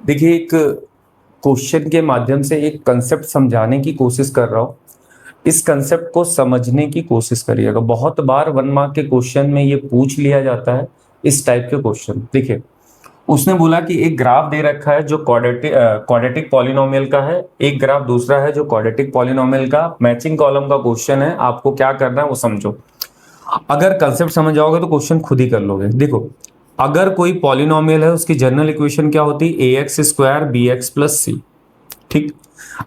देखिए, एक क्वेश्चन के माध्यम से एक कंसेप्ट समझाने की कोशिश कर रहा हूँ। इस कंसेप्ट को समझने की कोशिश करिएगा। बहुत बार 1 मार्क के क्वेश्चन में ये पूछ लिया जाता है, इस टाइप के क्वेश्चन। देखिए, उसने बोला कि एक ग्राफ दे रखा है जो क्वाड्रेटिक पॉलिनोमियल का है, एक ग्राफ दूसरा है जो क्वाड्रेटिक पॉलिनोमियल का मैचिंग कॉलम का क्वेश्चन है। आपको क्या करना है वो समझो। अगर कंसेप्ट समझ जाओगे तो क्वेश्चन खुद ही कर लोगे। देखो, अगर कोई पॉलिनोमियल है उसकी जनरल इक्वेशन क्या होती है? A x square b x plus c. ठीक,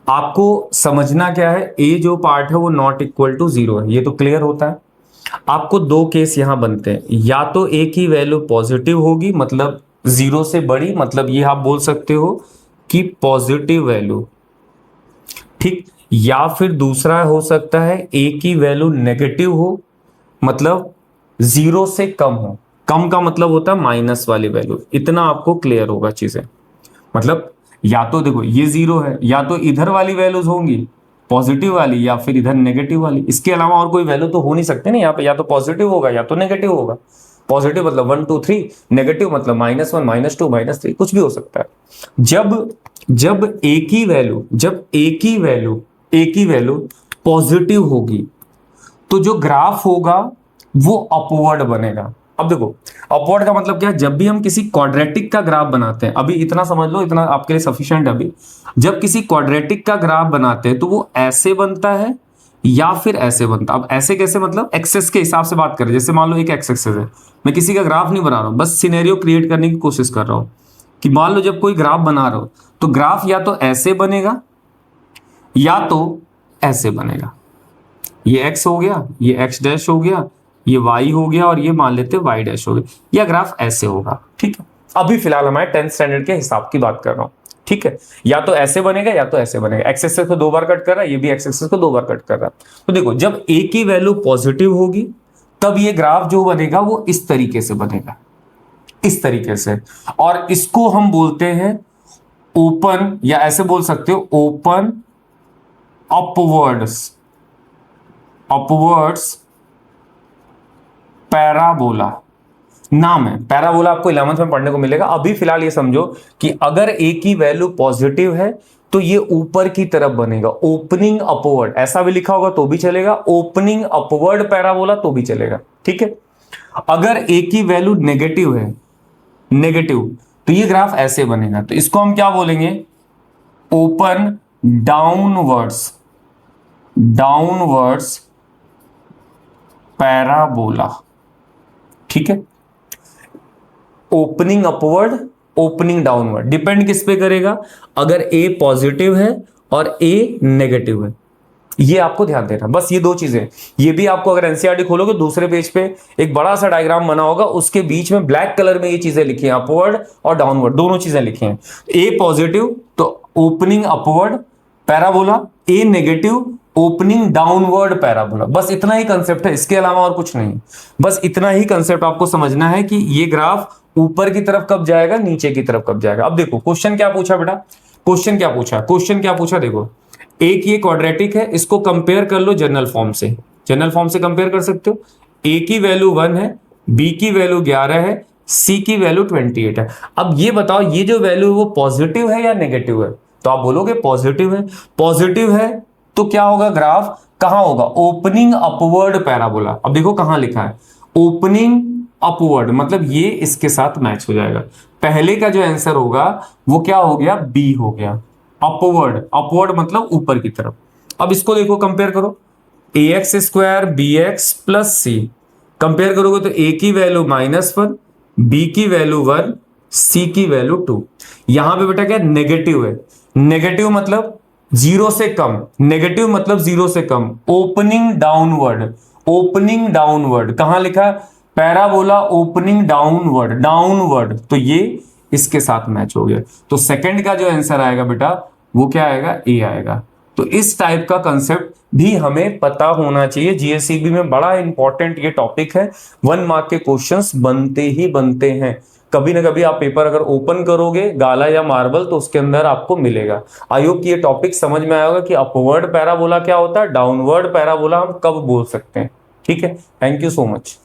आपको समझना क्या है, ए जो पार्ट है वो नॉट इक्वल टू जीरो है, ये तो क्लियर होता है। आपको दो केस यहां बनते हैं, या तो ए की वैल्यू पॉजिटिव होगी, मतलब जीरो से बड़ी, मतलब ये आप बोल सकते हो कि पॉजिटिव वैल्यू। ठीक, या फिर दूसरा हो सकता है ए की वैल्यू नेगेटिव हो, मतलब जीरो से कम हो। कम का मतलब होता है माइनस वाली वैल्यू। इतना आपको क्लियर होगा चीजें। मतलब या तो देखो ये जीरो है, या तो इधर वाली वैल्यूज होंगी पॉजिटिव वाली, या फिर इधर नेगेटिव वाली। इसके अलावा और कोई वैल्यू तो हो नहीं सकते ना यहाँ पे। या तो पॉजिटिव होगा या तो नेगेटिव होगा। पॉजिटिव मतलब 1 2 3, नेगेटिव मतलब -1 -2 -3, कुछ भी हो सकता है। जब जब ए की वैल्यू जब ए की वैल्यू पॉजिटिव होगी तो जो ग्राफ होगा वो अपवर्ड बनेगा। अब देखो, अपवर्ड का मतलब क्या है? जब भी हम किसी क्वाड्रेटिक का ग्राफ बनाते हैं, अभी इतना समझ लो, इतना आपके लिए सफिशिएंट है। अभी जब किसी क्वाड्रेटिक का ग्राफ बनाते हैं तो वो ऐसे बनता है या फिर ऐसे बनता है। अब ऐसे कैसे? मतलब एक्सेस के हिसाब से बात करें। जैसे मान लो एक एक्स एक्सेस है, मैं किसी का ग्राफ नहीं बना रहा हूं, बस सिनेरियो क्रिएट करने की कोशिश कर रहा हूं कि मान लो जब कोई ग्राफ बना रहा हो तो ग्राफ या तो ऐसे बनेगा या तो ऐसे बनेगा। ये x हो गया, ये x डैश हो गया, ये y हो गया, और ये मान लेते हैं y डैश हो गया। यह ग्राफ ऐसे होगा। ठीक है, अभी फिलहाल हमारे 10th स्टैंडर्ड के हिसाब की बात कर रहा हूं। ठीक है, या तो ऐसे बनेगा या तो ऐसे बनेगा। एक्स एक्सेस को 2 बार कट कर रहा है, ये भी एक्स एक्सेस को 2 बार कट कर रहा है। तो देखो, जब a की वैल्यू पॉजिटिव होगी तब ये ग्राफ जो बनेगा वो इस तरीके से बनेगा, इस तरीके से। और इसको हम बोलते हैं ओपन, या ऐसे बोल सकते हो ओपन अपवर्ड्स अपवर्ड्स पैराबोला नाम है। पैराबोला आपको 11th में पढ़ने को मिलेगा। अभी फिलहाल ये समझो कि अगर ए की वैल्यू पॉजिटिव है तो ये ऊपर की तरफ बनेगा, ओपनिंग अपवर्ड। ऐसा भी लिखा होगा तो भी चलेगा, ओपनिंग अपवर्ड पैराबोला तो भी चलेगा। ठीक है, अगर ए की वैल्यू नेगेटिव है, नेगेटिव, तो ये ग्राफ ऐसे बनेगा। तो इसको हम क्या बोलेंगे? Open downwards downwards parabola. ठीक है, opening upward, opening downward, depend किस पे करेगा? अगर ए पॉजिटिव है और ए नेगेटिव है। ये आपको ध्यान देना, बस ये दो चीजें। ये भी आपको अगर एनसीईआरटी खोलोगे दूसरे पेज पे एक बड़ा सा डायग्राम बना होगा, उसके बीच में ब्लैक कलर में ये चीजें लिखी हैं, अपवर्ड और डाउनवर्ड दोनों चीजें लिखी हैं। ए पॉजिटिव तो ओपनिंग अपवर्ड पैराबोला, ए नेगेटिव ओपनिंग डाउनवर्ड पैराबोला। बस इतना ही कंसेप्ट है, इसके अलावा और कुछ नहीं। बस इतना ही कंसेप्ट आपको समझना है कि ये ग्राफ ऊपर की तरफ कब जाएगा, नीचे की तरफ कब जाएगा। अब देखो क्वेश्चन क्या पूछा बेटा, क्वेश्चन क्या पूछा देखो, एक ये क्वाड्रेटिक है, इसको कंपेयर कर लो जनरल फॉर्म से। जनरल फॉर्म से कंपेयर कर सकते हो। ए की वैल्यू 1 है, बी की वैल्यू 11 है, सी की वैल्यू 28 है। अब ये बताओ ये जो वैल्यू है वो पॉजिटिव है या नेगेटिव है? तो आप बोलोगे पॉजिटिव है। पॉजिटिव है तो क्या होगा? ग्राफ कहां होगा? Opening upward parabola. अब देखो कहां लिखा है, ओपनिंग अपवर्ड, मतलब ये इसके साथ मैच हो जाएगा। पहले का जो आंसर होगा वो क्या हो गया? बी हो गया। अपवर्ड, अपवर्ड मतलब ऊपर की तरफ। अब इसको देखो, कंपेयर करो, ए x square b x plus सी। कंपेयर करोगे तो ए की वैल्यू -1, बी की वैल्यू 1, सी की वैल्यू 2। यहां पे बेटा क्या नेगेटिव है? नेगेटिव मतलब जीरो से कम, नेगेटिव मतलब जीरो से कम। ओपनिंग डाउनवर्ड, ओपनिंग डाउनवर्ड कहां लिखा है? पैराबोला ओपनिंग डाउनवर्ड, डाउनवर्ड, तो ये इसके साथ मैच हो गया। तो सेकंड का जो आंसर आएगा बेटा वो क्या आएगा? ए आएगा। तो इस टाइप का कंसेप्ट भी हमें पता होना चाहिए। जीएससीबी में बड़ा इंपॉर्टेंट ये टॉपिक है। 1 मार्क के क्वेश्चंस बनते ही बनते हैं। कभी ना कभी आप पेपर अगर ओपन करोगे गाला या मार्बल तो उसके अंदर आपको मिलेगा। आई होप कि ये टॉपिक समझ में आया होगा कि अपवर्ड पैराबोला क्या होता है, डाउनवर्ड पैराबोला हम कब बोल सकते हैं। ठीक है, थैंक यू सो मच।